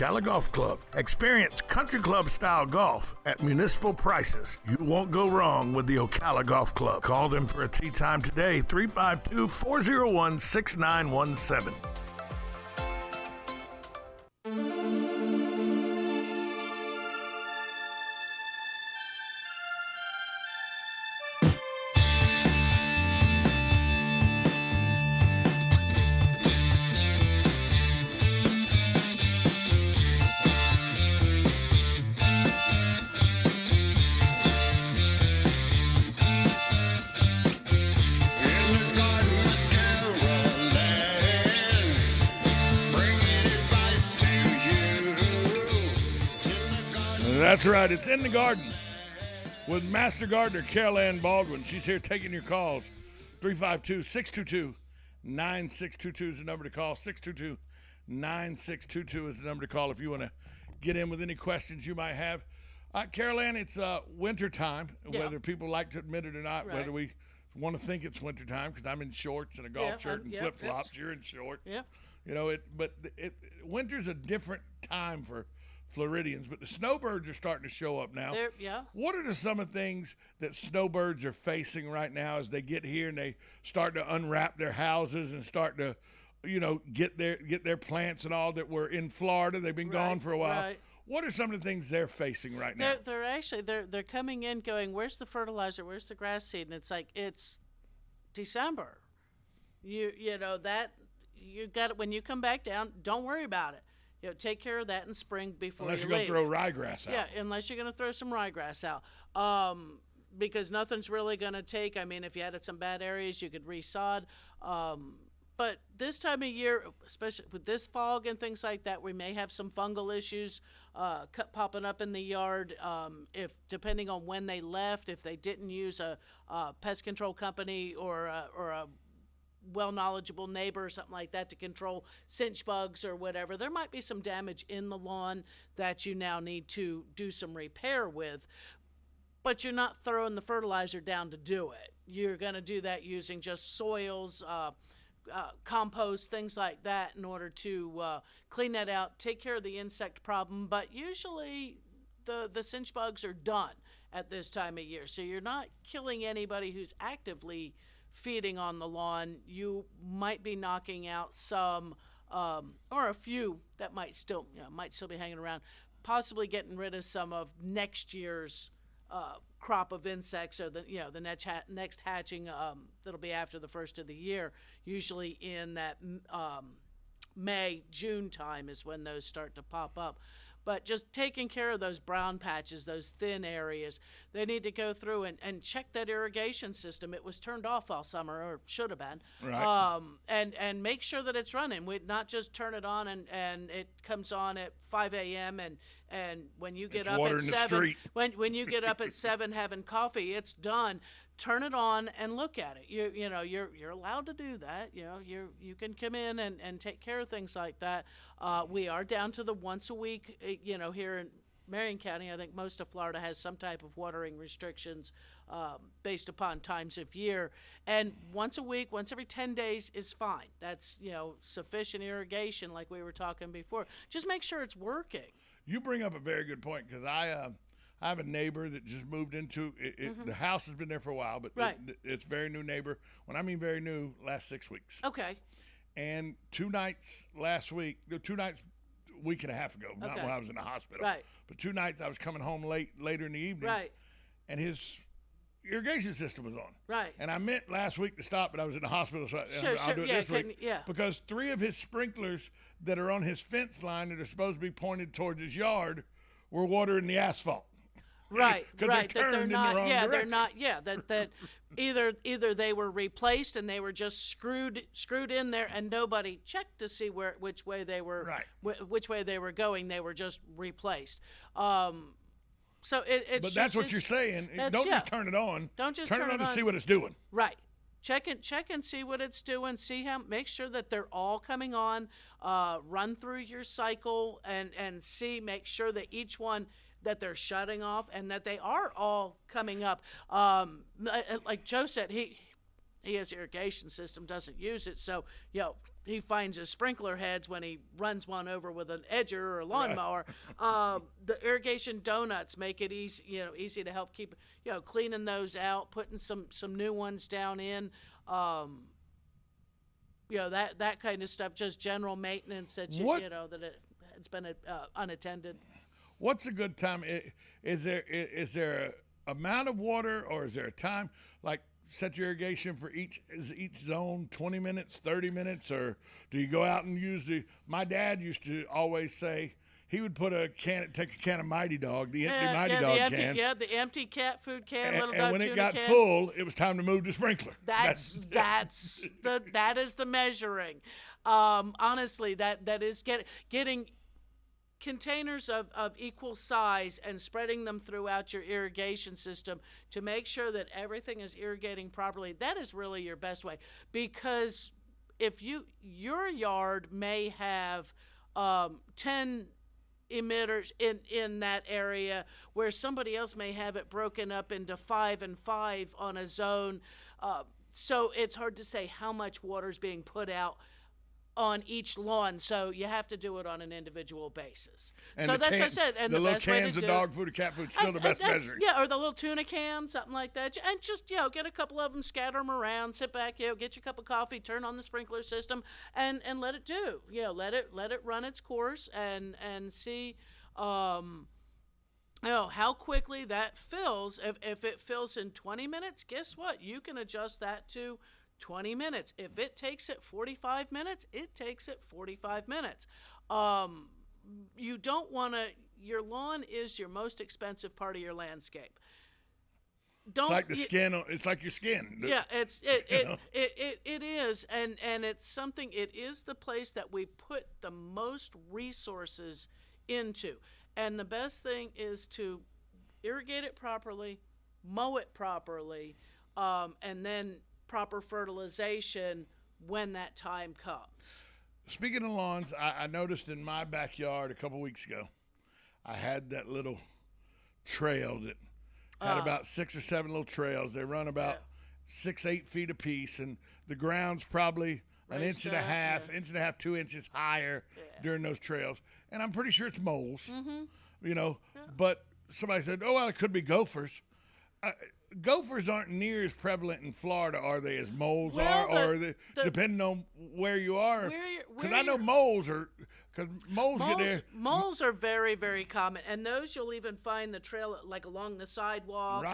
Ocala Golf Club. Experience country club style golf at municipal prices. You won't go wrong with the Ocala Golf Club. Call them for a tee time today, 352-401-6917. That's right. It's In the Garden with Master Gardener Carol Ann Baldwin. She's here taking your calls. 352-622-9622 is the number to call. 622-9622 is the number to call if you want to get in with any questions you might have. Carol Ann, it's winter time, whether people like to admit it or not, right. Whether we want to think it's winter time, because I'm in shorts and a golf shirt and flip-flops. You're in shorts. Yeah. You know, winter's a different time for Floridians, but the snowbirds are starting to show up now. What are some of the things that snowbirds are facing right now as they get here and they start to unwrap their houses and start to, get their plants and all that were in Florida? They've been gone for a while. Right. What are some of the things they're facing right now? They're coming in going, where's the fertilizer? Where's the grass seed? And it's like, it's December. You got it. When you come back down, don't worry about it. Take care of that in spring before unless you you're leave. Going to throw ryegrass out. Yeah, unless you're going to throw some ryegrass out. Because nothing's really going to take. I mean, if you had some bad areas, you could resod. But this time of year, especially with this fog and things like that, we may have some fungal issues popping up in the yard. If depending on when they left, if they didn't use a pest control company or a well-knowledgeable neighbor or something like that to control cinch bugs or whatever, there might be some damage in the lawn that you now need to do some repair with. But you're not throwing the fertilizer down to do it. You're going to do that using just soils, compost, things like that in order to clean that out, take care of the insect problem. But usually the cinch bugs are done at this time of year. So you're not killing anybody who's actively feeding on the lawn. You might be knocking out some or a few that might still be hanging around, possibly getting rid of some of next year's crop of insects, or the next hatching that'll be after the first of the year. Usually in that May, June time is when those start to pop up. But just taking care of those brown patches, those thin areas, they need to go through and check that irrigation system. It was turned off all summer, or should have been. Right. And make sure that it's running. We'd not just turn it on and it comes on at 5 a.m. and when you get up at 7, when you get up at 7 having coffee, it's done. Turn it on and look at it. You're allowed to do that. You can come in and take care of things like that. We are down to the once a week. Here in Marion County, I think most of Florida has some type of watering restrictions based upon times of year. And once a week, once every 10 days is fine. That's sufficient irrigation, like we were talking before. Just make sure it's working. You bring up a very good point, because I have a neighbor that just moved into it. Mm-hmm. The house has been there for a while, but it's very new neighbor. When I mean very new, last 6 weeks. Okay. And 2 nights a week and a half ago, not when I was in the hospital. Right. But 2 nights I was coming home later in the evening. Right. And his irrigation system was on. Right. And I meant last week to stop, but I was in the hospital, so I'll do it this week. Yeah. Because 3 of his sprinklers that are on his fence line that are supposed to be pointed towards his yard were watering the asphalt. Right, right. They're not. They're not. Yeah, that either they were replaced and they were just screwed in there, and nobody checked to see which way they were which way they were going. They were just replaced. So it's. But that's what you're saying. Don't just turn it on. Don't just turn it on to see what it's doing. Right. Check and see what it's doing. Make sure that they're all coming on. Run through your cycle and make sure that each one that they're shutting off and that they are all coming up. Like Joe said, he has irrigation system, doesn't use it. So, he finds his sprinkler heads when he runs one over with an edger or a lawnmower. The irrigation donuts make it easy to help keep, cleaning those out, putting some new ones down in. That kind of stuff, just general maintenance that it's been unattended. What's a good time? Is there a amount of water, or is there a time, like set your irrigation for each zone 20 minutes, 30 minutes, or do you go out and use my dad used to always say he would take a can of Mighty Dog, the empty Mighty Dog can. Yeah, the empty cat food can, and when it got full, it was time to move the sprinkler. That is the measuring. Honestly, that is getting containers of equal size and spreading them throughout your irrigation system to make sure that everything is irrigating properly. That is really your best way, because if your yard may have 10 emitters in that area, where somebody else may have it broken up into 5 and 5 on a zone, so it's hard to say how much water is being put out on each lawn, so you have to do it on an individual basis. And so that's what I said. And the the little best way cans to of do dog food or cat food still the best measuring. Yeah, or the little tuna cans, something like that. And just get a couple of them, scatter them around, sit back, get your cup of coffee, turn on the sprinkler system, and let it do. Let it run its course and see how quickly that fills. If it fills in 20 minutes, guess what? You can adjust that to 20 minutes. If it takes it 45 minutes, it takes it 45 minutes. You don't want to. Your lawn is your most expensive part of your landscape. It's like the skin. It's like your skin. Yeah, it is, and it's something. It is the place that we put the most resources into, and the best thing is to irrigate it properly, mow it properly, and then proper fertilization when that time comes. Speaking of lawns, I noticed in my backyard a couple weeks ago, I had that little trail that had about 6 or 7 little trails. They run about 6-8 feet apiece, and the ground's probably an inch and a half, 2 inches higher during those trails. And I'm pretty sure it's moles, but somebody said, oh, well, it could be gophers. Gophers aren't near as prevalent in Florida, are they, as moles are? Or depending on where you are? Because I know moles get there. Moles are very, very common, and those you'll even find the trail like along the sidewalk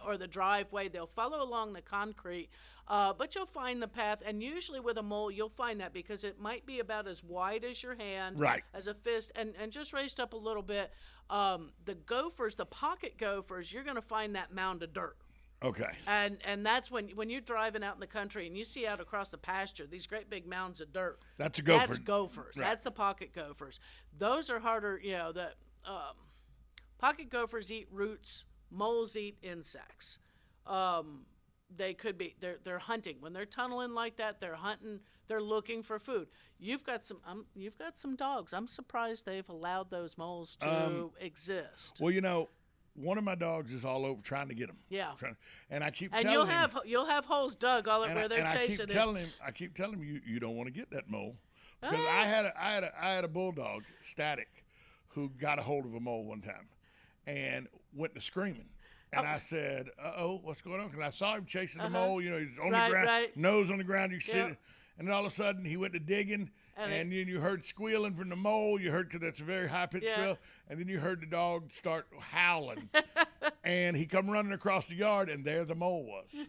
or the driveway. They'll follow along the concrete, but you'll find the path. And usually with a mole, you'll find that because it might be about as wide as your hand, as a fist, and just raised up a little bit. The gophers, the pocket gophers, you're going to find that mound of dirt. Okay. And that's when you're driving out in the country and you see out across the pasture these great big mounds of dirt. That's a gopher. That's gophers. Right. That's the pocket gophers. Those are harder. The pocket gophers eat roots. Moles eat insects. They could be. They're hunting when they're tunneling like that. They're hunting. They're looking for food. You've got some dogs. I'm surprised they've allowed those moles to exist. Well, one of my dogs is all over trying to get them. Yeah. And I keep telling him. And you'll have holes dug all where they're chasing it. I keep telling him you don't want to get that mole, because I had a bulldog, Static, who got a hold of a mole one time, and went to screaming. And I said, "Uh-oh, what's going on?" Because I saw him chasing the mole. He's on the ground, nose on the ground. You see it. And then all of a sudden, he went to digging, and then you heard squealing from the mole. You heard, because that's a very high-pitched squeal. And then you heard the dog start howling. And he come running across the yard, and there the mole was,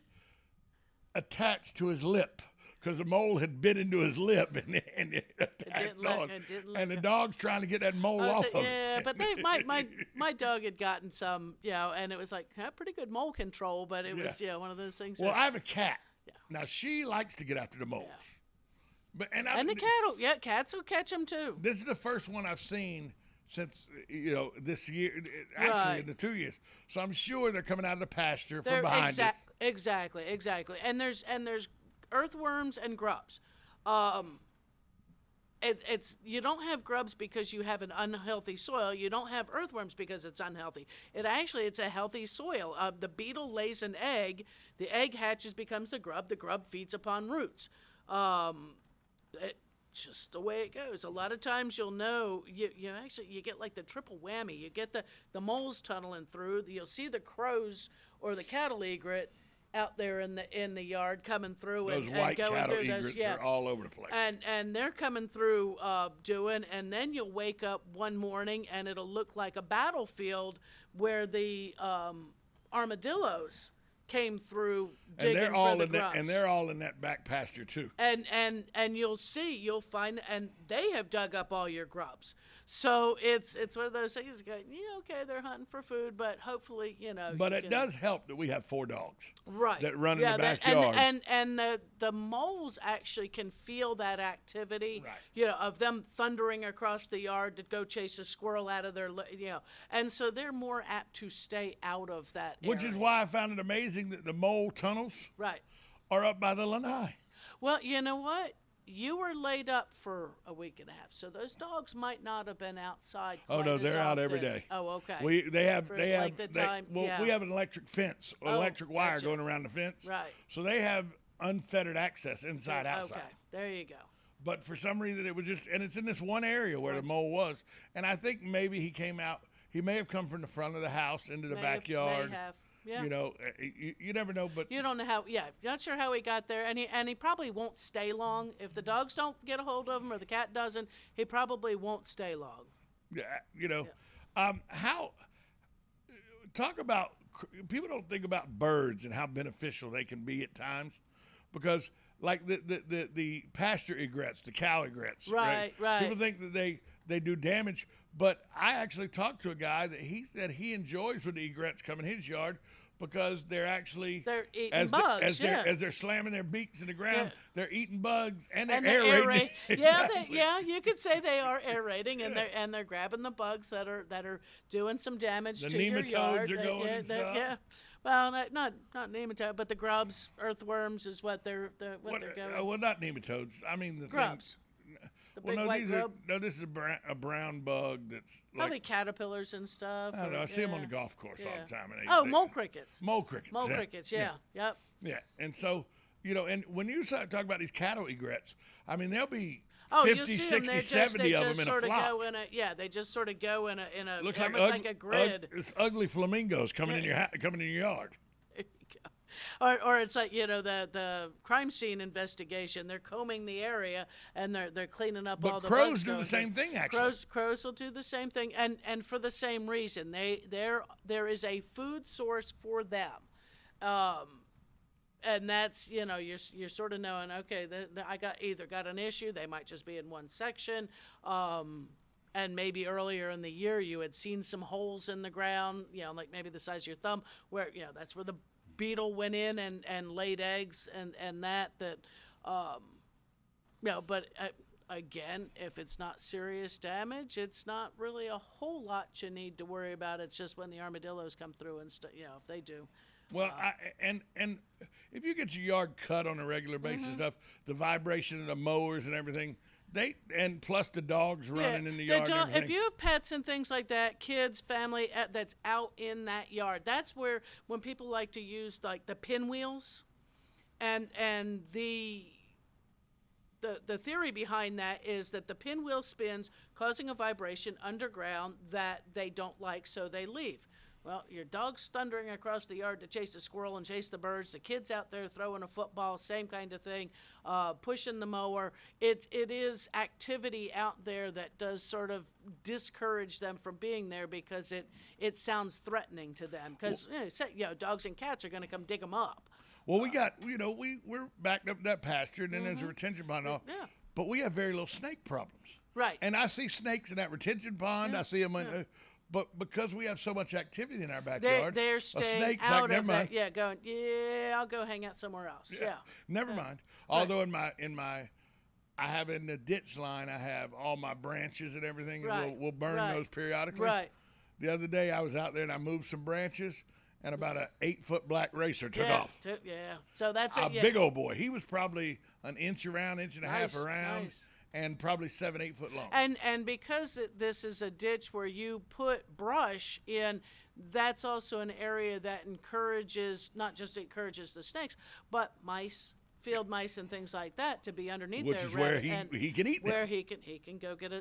attached to his lip, because the mole had bit into his lip and it attacked the dog. And the dog's trying to get that mole off of him. Yeah, but my dog had gotten some, and it was like pretty good mole control, but it was one of those things. Well, I have a cat. Yeah. Now, she likes to get after the moles. Yeah. And the cats will catch them too. This is the first one I've seen since this year, actually in the 2 years. So I'm sure they're coming out of the pasture from behind us. Exactly. And there's earthworms and grubs. It's you don't have grubs because you have an unhealthy soil. You don't have earthworms because it's unhealthy. It's a healthy soil. The beetle lays an egg. The egg hatches, becomes the grub. The grub feeds upon roots. just the way it goes. A lot of times you'll know, you actually, you get like the triple whammy. You get the moles tunneling through. You'll see the crows or the cattle egret out there in the yard coming through. Those white cattle egrets are all over the place. And they're coming through and then you'll wake up one morning and it'll look like a battlefield where the armadillos came through digging for the grubs. And they're all in that back pasture too. And you'll find, and they have dug up all your grubs. So it's one of those things. Okay, they're hunting for food, but hopefully, But it does help that we have 4 dogs, right, that run in the backyard. And the moles actually can feel that activity, right. Of them thundering across the yard to go chase a squirrel out of their, and so they're more apt to stay out of that area. Which is why I found it amazing that the mole tunnels are up by the lanai. Well, you know what? You were laid up for a week and a half, so those dogs might not have been outside. Oh no, they're out every day. Oh, okay. We have an electric fence, electric wire going around the fence. Right. So they have unfettered access inside, outside. Okay, there you go. But for some reason it was just, and it's in this one area where the mole was, and I think maybe he came out. He may have come from the front of the house into the backyard. May have. Yeah. You never know, but you don't know how. Yeah, not sure how he got there, and he probably won't stay long. If the dogs don't get a hold of him or the cat doesn't, he probably won't stay long. Yeah, how talk about people don't think about birds and how beneficial they can be at times, because like the pasture egrets, the cow egrets, right. People think that they do damage. But I actually talked to a guy that he said he enjoys when the egrets come in his yard because they're eating bugs. As they're slamming their beaks in the ground, they're eating bugs and they're aerating. Exactly. You could say they are aerating and they're grabbing the bugs that are doing some damage to your yard. The nematodes are going and stuff. Yeah. Well, not nematode, but the grubs, earthworms is what they're going. Well, not nematodes. I mean the grubs. The big white grub? This is a brown bug that's probably caterpillars and stuff. I don't know. I see them on the golf course all the time. Mole crickets. Mole crickets. Mole crickets, yeah. Yep. Yeah, and so, and when you talk about these cattle egrets, I mean, there'll be 50, 60, 70 of them in a flock. They just sort of go in a looks like a grid. It's ugly flamingos coming in your yard. Or it's like the crime scene investigation. They're combing the area and they're cleaning up all the bugs. But crows do the same thing, actually. Crows will do the same thing, and for the same reason. There is a food source for them, and that's you're sort of knowing, okay, I got an issue. They might just be in one section. And maybe earlier in the year you had seen some holes in the ground, like maybe the size of your thumb, where that's where the beetle went in and laid eggs and that but again, if it's not serious damage, it's not really a whole lot you need to worry about. It's just when the armadillos come through and if they do. Well, and if you get your yard cut on a regular basis, stuff, the vibration of the mowers and everything, and plus the dogs running in the yard. If you have pets and things like that, kids, family that's out in that yard, that's where when people like to use like the pinwheels, and the theory behind that is that the pinwheel spins, causing a vibration underground that they don't like, so they leave. Well, your dog's thundering across the yard to chase the squirrel and chase the birds. The kid's out there throwing a football, same kind of thing, pushing the mower. It is activity out there that does sort of discourage them from being there because it sounds threatening to them. Because dogs and cats are going to come dig them up. Well, we got we're backed up that pasture, and then there's a retention pond. Yeah. But we have very little snake problems. Right. And I see snakes in that retention pond. Yeah. I see them in. But because we have so much activity in our backyard, they're staying out of that. Yeah, going. Yeah, I'll go hang out somewhere else. Yeah. Never mind. Although in my, I have in the ditch line, I have all my branches and everything, and we'll burn those periodically. Right. The other day I was out there and I moved some branches, and about an 8-foot black racer took off. Yeah. So that's a big old boy. He was probably an inch around, inch and a half around. Nice. And probably 7-8 foot long. And because this is a ditch where you put brush in, that's also an area that not just encourages the snakes, but mice, field mice and things like that to be underneath which there. is where he can eat them. Where he can go get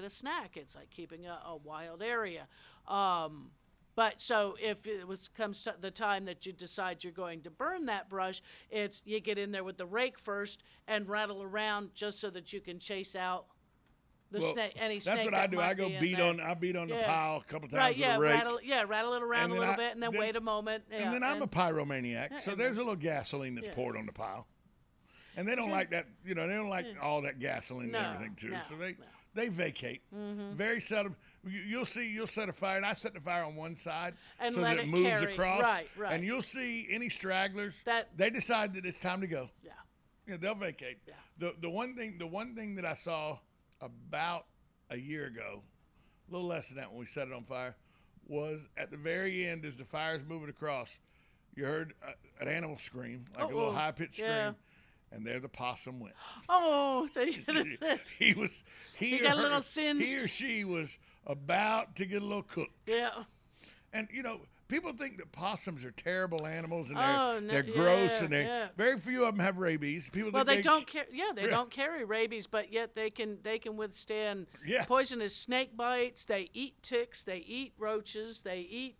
a snack. It's like keeping a wild area. But so if comes to the time that you decide you're going to burn that brush, you get in there with the rake first and rattle around just so that you can chase out snake. Any snake. That's what I do. I go beat on the pile a couple times with a rake. Rattle it around a little bit, and then wait a moment. And then I'm a pyromaniac, so there's a little gasoline that's poured on the pile, and they don't like that. They don't like all that gasoline and everything too. So they vacate. Very seldom. You'll set a fire, and I set the fire on one side and so that it moves carry. across. Right. And you'll see any stragglers. They decide that it's time to go. Yeah. They'll vacate. Yeah. The one thing that I saw about a year ago, a little less than that when we set it on fire, was at the very end as the fire's moving across, you heard an animal scream, like a little high-pitched scream. And there the possum went. Oh, so he got a little singed. He or she was about to get a little cooked. Yeah. And people think that possums are terrible animals and they're gross and very few of them have rabies. People think they don't don't carry rabies, but yet they can withstand poisonous snake bites. They eat ticks. They eat roaches. They eat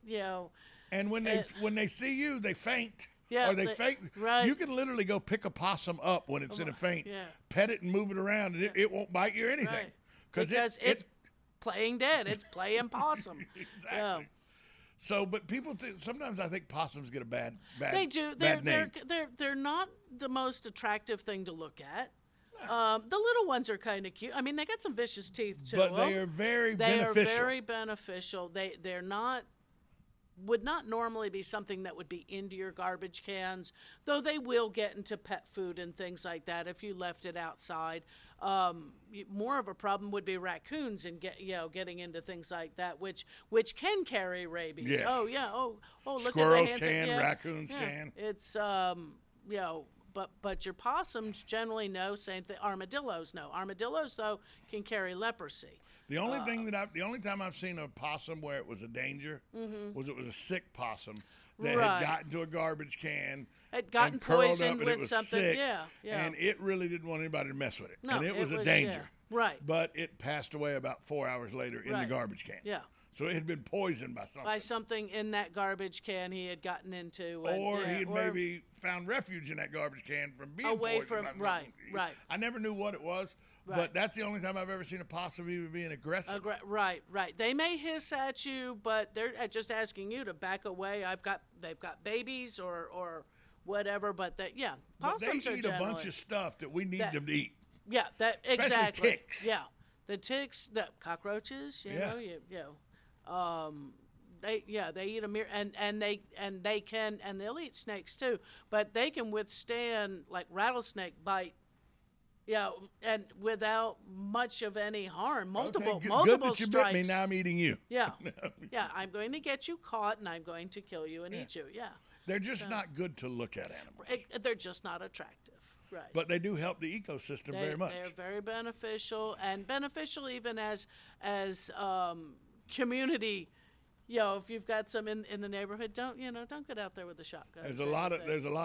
And when they see you, they faint. Yeah, or they faint. Right. You can literally go pick a possum up when it's in a faint, pet it and move it around, and it won't bite you or anything. Right. Because it's playing dead. It's playing possum. Exactly. Yeah. So, but people sometimes I think possums get a bad they do. Bad name. They're not the most attractive thing to look at. The little ones are kind of cute. I mean, they got some vicious teeth too. But they are very beneficial. They are very beneficial. They're not. Would not normally be something that would be into your garbage cans, though they will get into pet food and things like that if you left it outside. More of a problem would be raccoons and getting into things like that, which can carry rabies. Yes. Oh yeah. Oh look Squirrels at the hands. can, raccoons can. It's but your possums generally know. Same thing. Armadillos know. Armadillos though can carry leprosy. The only time I've seen a possum where it was a danger was it was a sick possum that had gotten to a garbage can, had gotten poisoned with something. Sick, and it really didn't want anybody to mess with it. No, and it was a danger. Yeah. Right. But it passed away about 4 hours later in the garbage can. Yeah. So it had been poisoned by something. By something in that garbage can he had gotten into. Or he had maybe found refuge in that garbage can from being away poisoned from by something. Right. I never knew what it was. Right. But that's the only time I've ever seen a possum even being aggressive. Right. They may hiss at you, but they're just asking you to back away. They've got babies or whatever, but possums they eat a bunch of stuff that we need them to eat. Yeah, Especially exactly. ticks. Yeah, the ticks, the cockroaches. They eat them and they can, and they'll eat snakes too, but they can withstand like rattlesnake bite. Yeah, and without much of any harm, multiple good that you strikes. bit me, now I'm eating you. Yeah, I'm going to get you caught, and I'm going to kill you and eat you. Yeah, they're just not good to look at animals. They're just not attractive, right? But they do help the ecosystem very much. They're very beneficial, and beneficial even as community. If you've got some in the neighborhood, don't get out there with a shotgun. There's a lot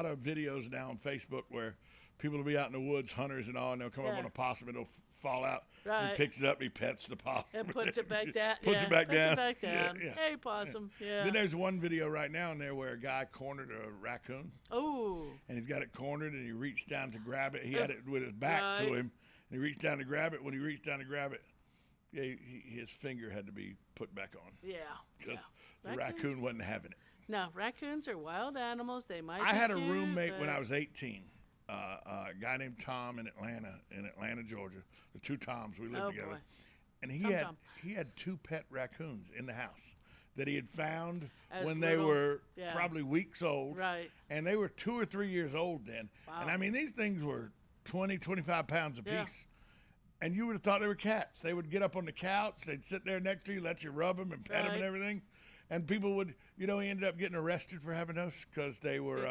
of videos now on Facebook where people will be out in the woods, hunters and all, and they'll come up on a possum and it'll fall out. Right. He picks it up, he pets the possum. And puts it back down. Puts it back down. Yeah. Hey, possum. Yeah. Then there's one video right now in there where a guy cornered a raccoon. Oh. And he's got it cornered and he reached down to grab it. He had it with his back to him. And he reached down to grab it. When he reached down to grab it, his finger had to be put back on. Yeah. Because the raccoon wasn't having it. No, raccoons are wild animals. They might I be had a cute, roommate when I was 18. A guy named Tom in Atlanta, Georgia. The two Toms, we lived together. Boy. And he had two pet raccoons in the house that he had found when they were probably weeks old. Right. And they were 2 or 3 years old then. Wow. And I mean, these things were 20, 25 pounds apiece. Yeah. And you would have thought they were cats. They would get up on the couch, they'd sit there next to you, let you rub them and pet them and everything. And people would, he ended up getting arrested for having those because they were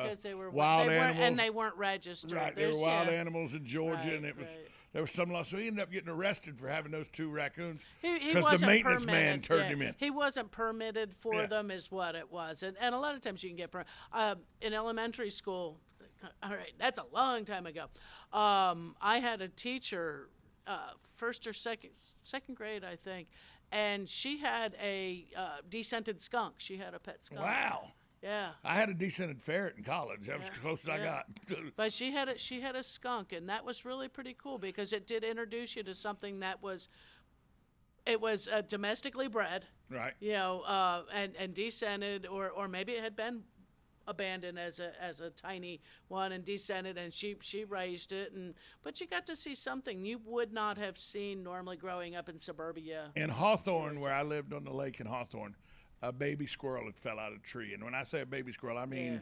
wild animals. And they weren't registered. Right, they were wild animals in Georgia, and there was some law. So he ended up getting arrested for having those two raccoons because the maintenance man turned him in. He wasn't permitted for them is what it was. And a lot of times you can get in elementary school, all right, that's a long time ago. I had a teacher, first or second grade, I think, and she had a descented skunk. She had a pet skunk. Wow. Yeah. I had a descented ferret in college. That was as close as I got. But she had a skunk, and that was really pretty cool because it did introduce you to something that was domestically bred. Right. You know, and descented, or maybe it had been abandoned as a tiny one and descented, and she raised it, but you got to see something you would not have seen normally growing up in suburbia. In Hawthorne, where I lived on the lake in Hawthorne, a baby squirrel had fell out of a tree. And when I say a baby squirrel, I mean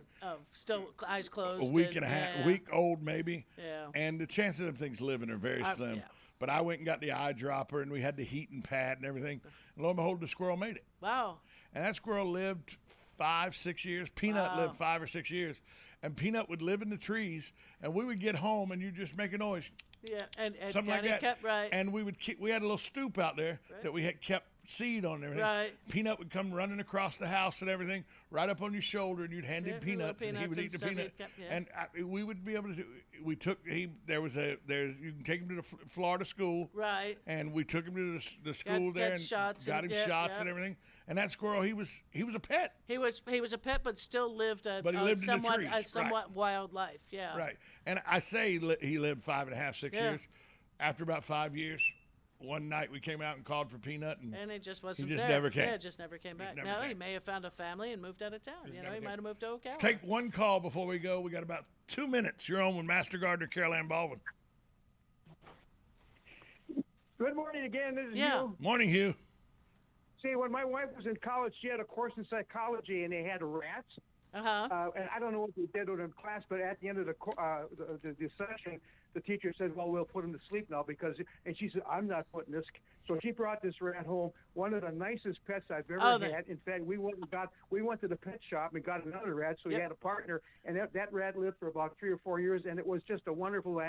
still eyes closed. A week and a half, a week old maybe. Yeah. And the chances of them things living are very slim. Yeah. But I went and got the eyedropper, and we had the heat and pad and everything. And lo and behold, the squirrel made it. Wow. And that squirrel lived 5-6 years. Peanut lived 5 or 6 years. And Peanut would live in the trees, and we would get home, and you'd just make a noise. Yeah, and something Daddy like that. Kept, right. And we had a little stoop out there that we had kept seed on and everything. Right. Peanut would come running across the house and everything, right up on your shoulder, and you'd hand him peanuts, and he would eat the peanut. And we would be able to. You can take him to the Florida school. Right. And we took him to the school there and got him shots and everything. And that squirrel, he was a pet. He was a pet, but still lived a somewhat wild life. Yeah. Right. And I say he lived 5.5, 6 years. After about 5 years, one night we came out and called for Peanut, and it just wasn't he just there. never came. Yeah, it just never came back. He may have found a family and moved out of town. He might have moved to Ocala. Let's take one call before we go. We got about 2 minutes. You're on with Master Gardener Carol Ann Baldwin. Good morning again. This is Hugh. Morning, Hugh. See, when my wife was in college, she had a course in psychology, and they had rats. And I don't know what they did with them in class, but at the end of the session, the teacher said, "Well, we'll put him to sleep now and she said, "I'm not putting this." So she brought this rat home, one of the nicest pets I've ever had. In fact, we went to the pet shop and got another rat, so he had a partner, and that rat lived for about 3 or 4 years, and it was just a wonderful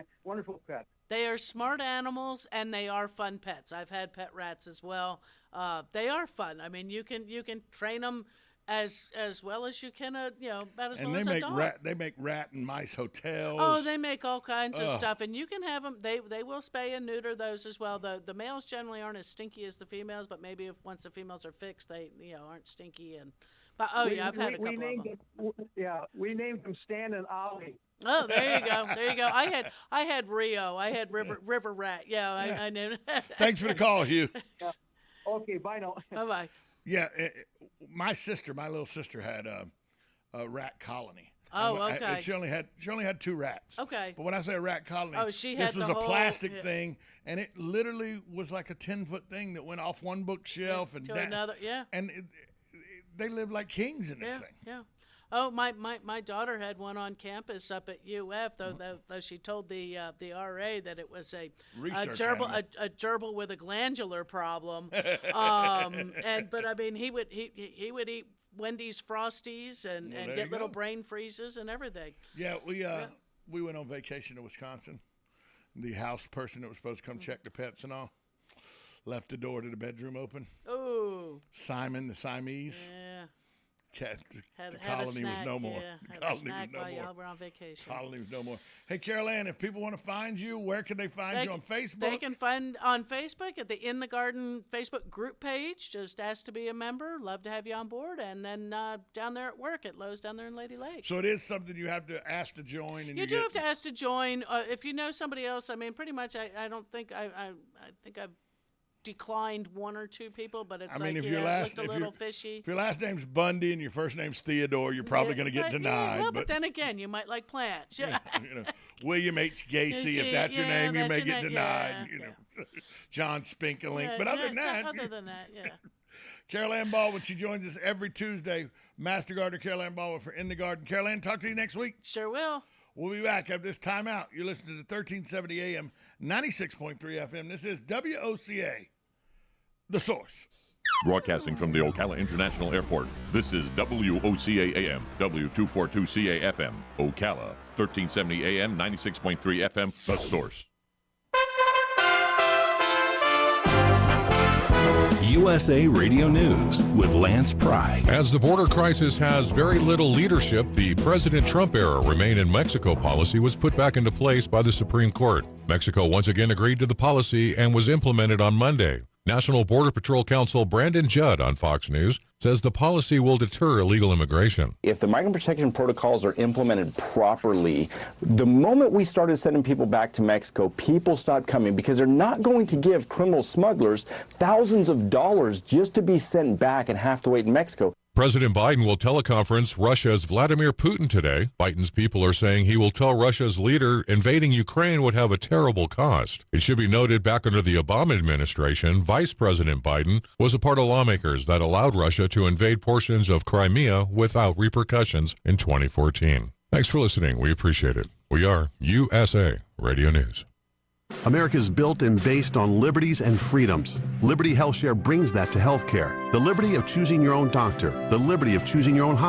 pet. They are smart animals, and they are fun pets. I've had pet rats as well. They are fun. I mean, you can train them as well as you can, about as well as a dog. They make rat and mice hotels. Oh, they make all kinds of stuff, and you can have them. They will spay and neuter those as well. The males generally aren't as stinky as the females, but maybe once the females are fixed, they aren't stinky. I've had a couple of them. We named them Stan and Ollie. Oh, there you go. I had Rio. I had River Rat. Yeah, I knew. Thanks for the call, Hugh. Yeah. Okay, bye now. Bye. Yeah, my little sister had a rat colony. Oh, okay. She only had 2 rats. Okay. But when I say a rat colony, this was a plastic thing, and it literally was like a 10-foot thing that went off one bookshelf and to another. Yeah. And they lived like kings in this thing. Yeah. Oh, my daughter had one on campus up at UF, though she told the RA that it was a gerbil with a glandular problem. But I mean, he would eat Wendy's Frosties and get little brain freezes and everything. Yeah, we went on vacation to Wisconsin. The house person that was supposed to come check the pets and all left the door to the bedroom open. Oh. Simon, the Siamese. Yeah. The colony was no more. The colony was no more. Y'all were on vacation. Colony was no more. Hey, Carol Ann, if people want to find you, where can they find you on Facebook? They can find on Facebook at the In the Garden Facebook group page. Just ask to be a member. Love to have you on board. And then down there at work at Lowe's down there in Lady Lake. So it is something you have to ask to join. And you do have to ask to join. If you know somebody else, I mean, pretty much I don't think I think I've declined 1 or 2 people, but it's if looked a little fishy. If your last name's Bundy and your first name's Theodore, you're probably going to get denied. But then again, you might like plants. William H. Gacy, if that's your name, you may get denied. John Spinkelink. But other than that, Carol Ann Baldwin, she joins us every Tuesday. Master Gardener Carol Ann Baldwin for In the Garden. Carol Ann, talk to you next week. Sure will. We'll be back after this timeout. You're listening to 1370 AM, 96.3 FM. This is WOCA, The Source. Broadcasting from the Ocala International Airport, this is WOCA AM, W242CA FM, Ocala, 1370 AM, 96.3 FM, The Source. USA Radio News with Lance Pry. As the border crisis has very little leadership, the President Trump era Remain in Mexico policy was put back into place by the Supreme Court. Mexico once again agreed to the policy and was implemented on Monday. National Border Patrol Counsel Brandon Judd on Fox News says the policy will deter illegal immigration. If the migrant protection protocols are implemented properly, the moment we started sending people back to Mexico, people stopped coming because they're not going to give criminal smugglers thousands of dollars just to be sent back and have to wait in Mexico. President Biden will teleconference Russia's Vladimir Putin today. Biden's people are saying he will tell Russia's leader invading Ukraine would have a terrible cost. It should be noted back under the Obama administration, Vice President Biden was a part of lawmakers that allowed Russia to invade portions of Crimea without repercussions in 2014. Thanks for listening. We appreciate it. We are USA Radio News. America's built and based on liberties and freedoms. Liberty HealthShare brings that to healthcare. The liberty of choosing your own doctor. The liberty of choosing your own hospital.